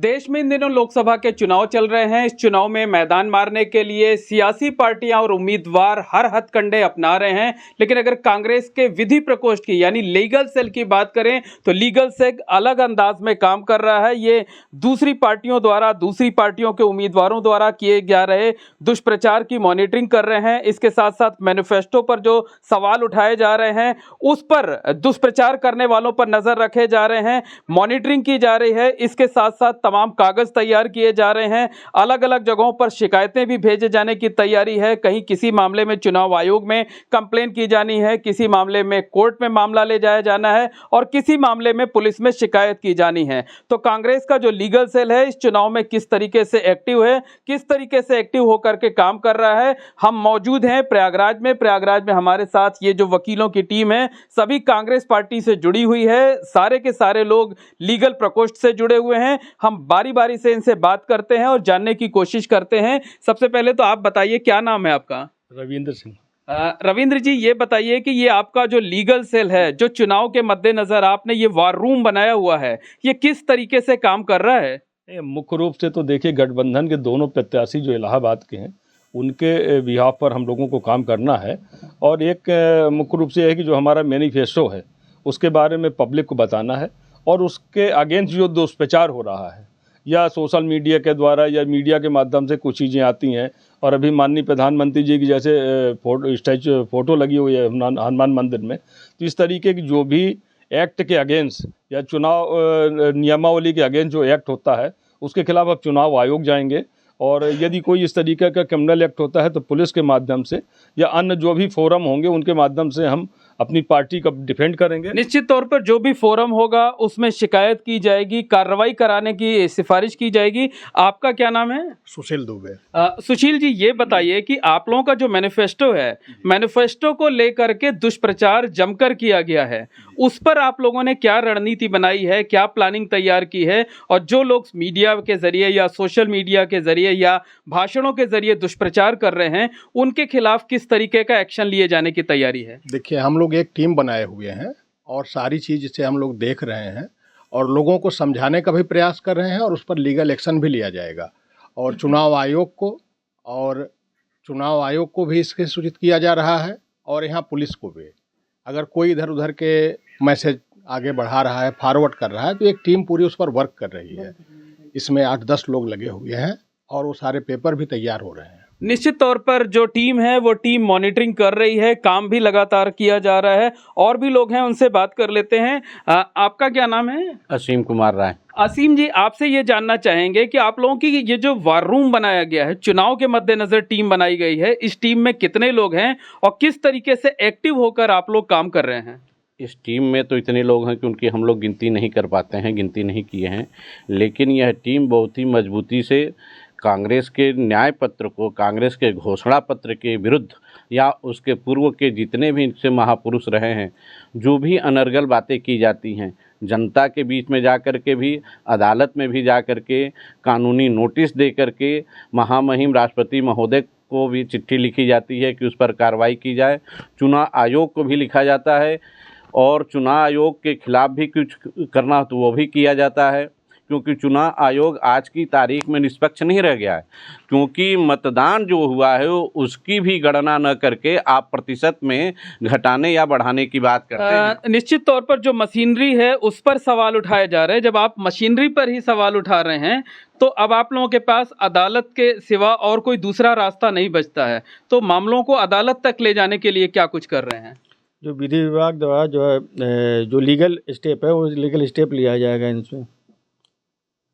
देश में इन दिनों लोकसभा के चुनाव चल रहे हैं। इस चुनाव में मैदान मारने के लिए सियासी पार्टियां और उम्मीदवार हर हथकंडे अपना रहे हैं। लेकिन अगर कांग्रेस के विधि प्रकोष्ठ की यानी लीगल सेल की बात करें तो लीगल सेल अलग अंदाज में काम कर रहा है। ये दूसरी पार्टियों द्वारा, दूसरी पार्टियों के उम्मीदवारों द्वारा किए जा रहे दुष्प्रचार की मॉनिटरिंग कर रहे हैं। इसके साथ साथ मैनिफेस्टो पर जो सवाल उठाए जा रहे हैं उस पर, दुष्प्रचार करने वालों पर नजर रखे जा रहे हैं, मॉनिटरिंग की जा रही है। इसके साथ साथ तमाम कागज तैयार किए जा रहे हैं। अलग अलग जगहों पर शिकायतें भी भेजे जाने की तैयारी है। कहीं किसी मामले में चुनाव आयोग में कंप्लेन की जानी है, किसी मामले में कोर्ट में मामला ले जाया जाना है और किसी मामले में पुलिस में शिकायत की जानी है। तो कांग्रेस का जो लीगल सेल है इस चुनाव में किस तरीके से एक्टिव है, किस तरीके से एक्टिव होकर के काम कर रहा है। हम मौजूद हैं प्रयागराज में। प्रयागराज में हमारे साथ ये जो वकीलों की टीम है सभी कांग्रेस पार्टी से जुड़ी हुई है। सारे के सारे लोग लीगल प्रकोष्ठ से जुड़े हुए हैं। हम बारी बारी से इनसे बात करते हैं और जानने की कोशिश करते हैं। सबसे पहले तो आप बताइए, क्या नाम है आपका? रविंद्र सिंह। रविंद्र जी, ये बताइए कि ये आपका जो लीगल सेल है, जो चुनाव के मद्देनजर आपने ये वार रूम बनाया हुआ है, ये किस तरीके से काम कर रहा है? मुख्य रूप से तो देखिए, गठबंधन के दोनों प्रत्याशी जो इलाहाबाद के हैं उनके बिहाफ पर हम लोगों को काम करना है। और एक मुख्य रूप से है कि जो हमारा मैनिफेस्टो है उसके बारे में पब्लिक को बताना है और उसके अगेंस्ट जो दुष्प्रचार हो रहा है या सोशल मीडिया के द्वारा या मीडिया के माध्यम से कुछ चीज़ें आती हैं। और अभी माननीय प्रधानमंत्री जी की जैसे फोटो लगी हुई है हनुमान मंदिर में, तो इस तरीके की जो भी एक्ट के अगेंस्ट या चुनाव नियमावली के अगेंस्ट जो एक्ट होता है उसके खिलाफ अब चुनाव आयोग जाएंगे। और यदि कोई इस तरीके का क्रिमिनल एक्ट होता है तो पुलिस के माध्यम से या अन्य जो भी फोरम होंगे उनके माध्यम से हम अपनी पार्टी का डिफेंड करेंगे। निश्चित तौर पर जो भी फोरम होगा उसमें शिकायत की जाएगी, कार्रवाई कराने की सिफारिश की जाएगी। आपका क्या नाम है? सुशील दुबे। सुशील जी, ये बताइए कि आप लोगों का जो मैनिफेस्टो है, मैनिफेस्टो को लेकर के दुष्प्रचार जमकर किया गया है, उस पर आप लोगों ने क्या रणनीति बनाई है, क्या प्लानिंग तैयार की है? और जो लोग मीडिया के जरिए या सोशल मीडिया के जरिए या भाषणों के जरिए दुष्प्रचार कर रहे हैं उनके खिलाफ किस तरीके का एक्शन लिए जाने की तैयारी है? देखिए, हम लोग एक टीम बनाए हुए हैं और सारी चीज़ से हम लोग देख रहे हैं और लोगों को समझाने का भी प्रयास कर रहे हैं और उस पर लीगल एक्शन भी लिया जाएगा। और चुनाव आयोग को भी इसके सूचित किया जा रहा है और यहाँ पुलिस को भी। अगर कोई इधर उधर के मैसेज आगे बढ़ा रहा है, फॉरवर्ड कर रहा है, तो एक टीम पूरी उस पर वर्क कर रही है। इसमें 8-10 लोग लगे हुए हैं और वो सारे पेपर भी तैयार हो रहे हैं। निश्चित तौर पर जो टीम है वो टीम मॉनिटरिंग कर रही है, काम भी लगातार किया जा रहा है। और भी लोग हैं, उनसे बात कर लेते हैं। आपका क्या नाम है? असीम कुमार राय। असीम जी, आपसे ये जानना चाहेंगे कि आप लोगों की ये जो वार रूम बनाया गया है, चुनाव के मद्देनजर टीम बनाई गई है, इस टीम में कितने लोग हैं और किस तरीके से एक्टिव होकर आप लोग काम कर रहे हैं? इस टीम में तो इतने लोग हैं कि उनकी हम लोग गिनती नहीं कर पाते हैं, गिनती नहीं किए हैं। लेकिन यह टीम बहुत ही मजबूती से कांग्रेस के न्याय पत्र को, कांग्रेस के घोषणा पत्र के विरुद्ध या उसके पूर्व के जितने भी इनसे महापुरुष रहे हैं, जो भी अनर्गल बातें की जाती हैं, जनता के बीच में जा कर के भी, अदालत में भी जा कर के, कानूनी नोटिस दे कर के महामहिम राष्ट्रपति महोदय को भी चिट्ठी लिखी जाती है कि उस पर कार्रवाई की जाए। चुनाव आयोग को भी लिखा जाता है और चुनाव आयोग के खिलाफ भी कुछ करना हो तो वो भी किया जाता है, क्योंकि चुनाव आयोग आज की तारीख में निष्पक्ष नहीं रह गया है। क्योंकि मतदान जो हुआ है उसकी भी गणना न करके आप प्रतिशत में घटाने या बढ़ाने की बात करते हैं। निश्चित तौर पर जो मशीनरी है उस पर सवाल उठाए जा रहे हैं। जब आप मशीनरी पर ही सवाल उठा रहे हैं तो अब आप लोगों के पास अदालत के सिवा और कोई दूसरा रास्ता नहीं बचता है, तो मामलों को अदालत तक ले जाने के लिए क्या कुछ कर रहे हैं? जो विधि विभाग द्वारा जो है जो लीगल स्टेप है वो लीगल स्टेप लिया जाएगा इनसे,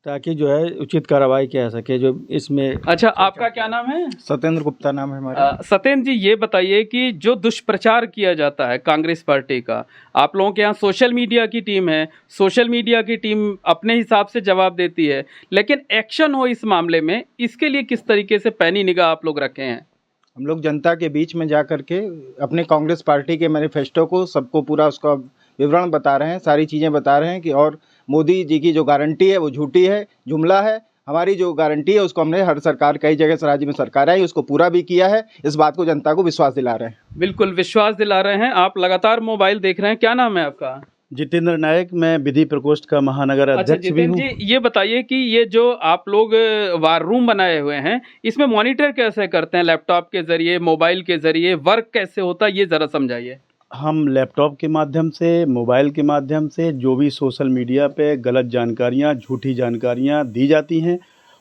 ताकि जो है उचित कार्रवाई किया जा सके जो इसमें। अच्छा, आपका क्या नाम है? सत्येंद्र गुप्ता नाम है हमारा। सत्येंद्र जी, ये बताइए कि जो दुष्प्रचार किया जाता है कांग्रेस पार्टी का, आप लोगों के यहाँ सोशल मीडिया की टीम है, सोशल मीडिया की टीम अपने हिसाब से जवाब देती है, लेकिन एक्शन हो इस मामले में, इसके लिए किस तरीके से पैनी निगाह आप लोग रखे हैं? हम लोग जनता के बीच में जा कर के अपने कांग्रेस पार्टी के मैनिफेस्टो को सबको पूरा उसका विवरण बता रहे हैं, सारी चीज़ें बता रहे हैं कि और मोदी जी की जो गारंटी है वो झूठी है, जुमला है। हमारी जो गारंटी है उसको हमने हर सरकार, कई जगह से राज्य में सरकार आई, उसको पूरा भी किया है। इस बात को जनता को विश्वास दिला रहे हैं। बिल्कुल विश्वास दिला रहे हैं। आप लगातार मोबाइल देख रहे हैं, क्या नाम है आपका? जितेंद्र नायक, मैं विधि प्रकोष्ठ का महानगर अच्छा अध्यक्ष भी जितेंद्र हूँ। जी, ये बताइए कि ये जो आप लोग वार रूम बनाए हुए हैं, इसमें मॉनिटर कैसे करते हैं? लैपटॉप के जरिए, मोबाइल के जरिए, वर्क कैसे होता है, ये जरा समझाइए। हम लैपटॉप के माध्यम से, मोबाइल के माध्यम से जो भी सोशल मीडिया पे गलत जानकारियाँ, झूठी जानकारियाँ दी जाती हैं,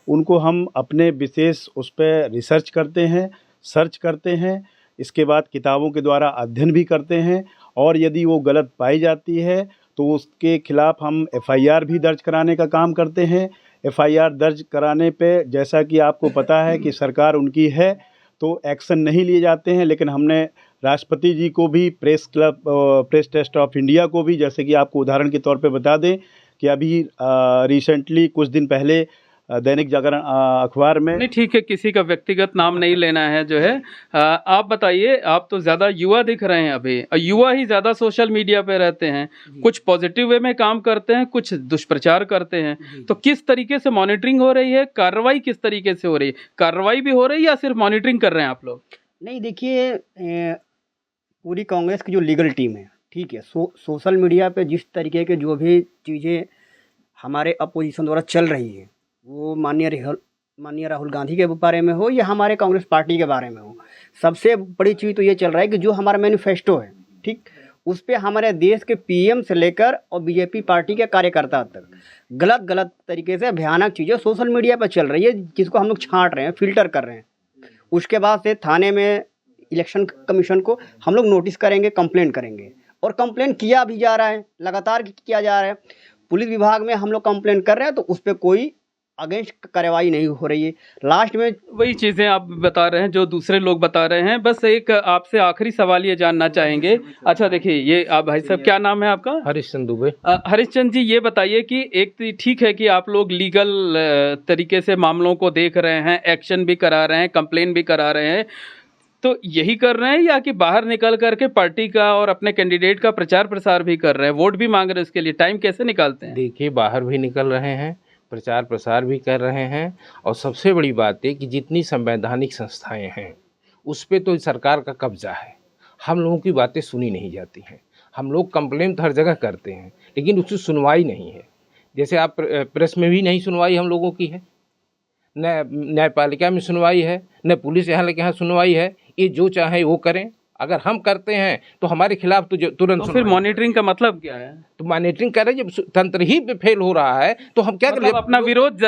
उनको हम अपने विशेष उस पर रिसर्च करते हैं, सर्च करते हैं। इसके बाद किताबों के द्वारा अध्ययन भी करते हैं, और यदि वो गलत पाई जाती है तो उसके खिलाफ हम एफआईआर भी दर्ज कराने का काम करते हैं। एफआईआर दर्ज कराने पे जैसा कि आपको पता है कि सरकार उनकी है, तो एक्शन नहीं लिए जाते हैं, लेकिन हमने राष्ट्रपति जी को भी, प्रेस ट्रस्ट ऑफ इंडिया को भी, जैसे कि आपको उदाहरण के तौर पे बता दें कि अभी रिसेंटली कुछ दिन पहले दैनिक जागरण अखबार में, नहीं ठीक है, किसी का व्यक्तिगत नाम नहीं लेना है जो है। आप बताइए, आप तो ज़्यादा युवा दिख रहे हैं अभी, युवा ही ज़्यादा सोशल मीडिया पे रहते हैं, कुछ पॉजिटिव वे में काम करते हैं, कुछ दुष्प्रचार करते हैं, तो किस तरीके से मॉनिटरिंग हो रही है? कार्रवाई किस तरीके से हो रही है? कार्रवाई भी हो रही है या सिर्फ मॉनिटरिंग कर रहे हैं आप लोग? नहीं देखिए, पूरी कांग्रेस की जो लीगल टीम है, ठीक है, सोशल मीडिया पे जिस तरीके के जो भी चीज़ें हमारे अपोजिशन द्वारा चल रही है, वो माननीय राहुल गांधी के बारे में हो या हमारे कांग्रेस पार्टी के बारे में हो, सबसे बड़ी चीज़ तो ये चल रहा है कि जो हमारा मैनिफेस्टो है, ठीक, उस पर हमारे देश के पीएम से लेकर और बीजेपी पार्टी के कार्यकर्ता तक गलत तरीके से भयानक चीज़ें सोशल मीडिया पर चल रही है, जिसको हम लोग छांट रहे हैं, फिल्टर कर रहे हैं। उसके बाद से थाने में इलेक्शन कमीशन को हम लोग नोटिस करेंगे, कंप्लेंट करेंगे, और कंप्लेंट किया भी जा रहा है, लगातार किया जा रहा है। पुलिस विभाग में हम लोग कंप्लेंट कर रहे हैं, तो उस पर कोई अगेंस्ट कार्रवाई नहीं हो रही है। लास्ट में वही चीज़ें आप बता रहे हैं जो दूसरे लोग बता रहे हैं। बस एक आपसे आखिरी सवाल ये जानना चाहेंगे। अच्छा देखिए, ये आप भाई साहब, क्या नाम है आपका? हरीशचंद दुबे। हरीशचंद जी, ये बताइए कि एक ठीक है कि आप लोग लीगल तरीके से मामलों को देख रहे हैं, एक्शन भी करा रहे हैं, कंप्लेन भी करा रहे हैं, तो यही कर रहे हैं या कि बाहर निकल करके पार्टी का और अपने कैंडिडेट का प्रचार प्रसार भी कर रहे हैं, वोट भी मांग रहे हैं, उसके लिए टाइम कैसे निकालते हैं? देखिए, बाहर भी निकल रहे हैं, प्रचार प्रसार भी कर रहे हैं, और सबसे बड़ी बात है कि जितनी संवैधानिक संस्थाएं हैं उस पे तो सरकार का कब्जा है। हम लोगों की बातें सुनी नहीं जाती हैं। हम लोग कंप्लेन तो हर जगह करते हैं, लेकिन उसकी सुनवाई नहीं है। जैसे आप प्रेस में भी नहीं सुनवाई हम लोगों की है, न न्यायपालिका में सुनवाई है, न पुलिस यहाँ के यहाँ सुनवाई है। ये जो चाहे वो करें, अगर हम करते हैं तो हमारे खिलाफ तो तुरंत। तो फिर मॉनिटरिंग का मतलब क्या है? तो मॉनिटरिंग कर रहे हैं, जब तंत्र ही फेल हो रहा है तो हम क्या करें? अपना विरोध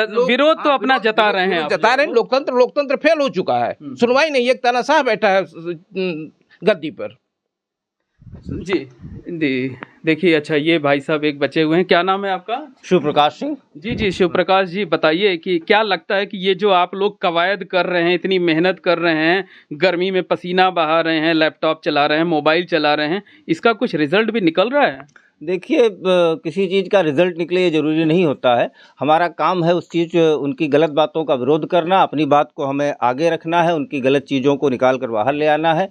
तो अपना जता रहे हैं, जता रहे हैं। लोकतंत्र फेल हो चुका है, सुनवाई नहीं, एक तानाशाह बैठा है गद्दी पर। जी देखिए, अच्छा ये भाई साहब एक बचे हुए हैं, क्या नाम है आपका? शिव प्रकाश सिंह। जी शिव प्रकाश जी, बताइए कि क्या लगता है कि ये जो आप लोग कवायद कर रहे हैं, इतनी मेहनत कर रहे हैं, गर्मी में पसीना बहा रहे हैं, लैपटॉप चला रहे हैं, मोबाइल चला रहे हैं, इसका कुछ रिजल्ट भी निकल रहा है? देखिए, किसी चीज़ का रिजल्ट निकले ये ज़रूरी नहीं होता है। हमारा काम है उस चीज़, उनकी गलत बातों का विरोध करना, अपनी बात को हमें आगे रखना है, उनकी गलत चीज़ों को निकाल कर बाहर ले आना है,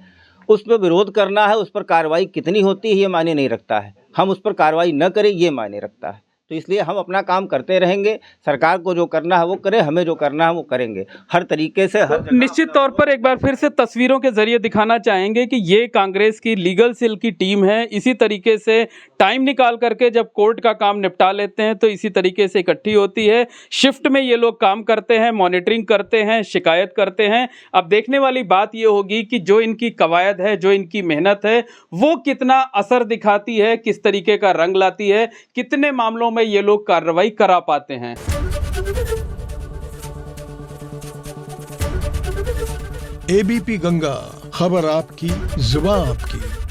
उस पर विरोध करना है। उस पर कार्रवाई कितनी होती है ये मायने नहीं रखता है, हम उस पर कार्रवाई न करें ये मायने रखता है। तो इसलिए हम अपना काम करते रहेंगे, सरकार को जो करना है वो करे, हमें जो करना है वो करेंगे, हर तरीके से। निश्चित तौर पर एक बार फिर से तस्वीरों के जरिए दिखाना चाहेंगे कि ये कांग्रेस की लीगल सेल की टीम है। इसी तरीके से टाइम निकाल करके जब कोर्ट का काम निपटा लेते हैं तो इसी तरीके से इकट्ठी होती है। शिफ्ट में ये लोग काम करते हैं, मॉनिटरिंग करते हैं, शिकायत करते हैं। अब देखने वाली बात ये होगी कि जो इनकी कवायद है, जो इनकी मेहनत है, वो कितना असर दिखाती है, किस तरीके का रंग लाती है, कितने मामलों में ये लोग कार्रवाई करा पाते हैं। एबीपी गंगा, खबर आपकी, जुबान आपकी।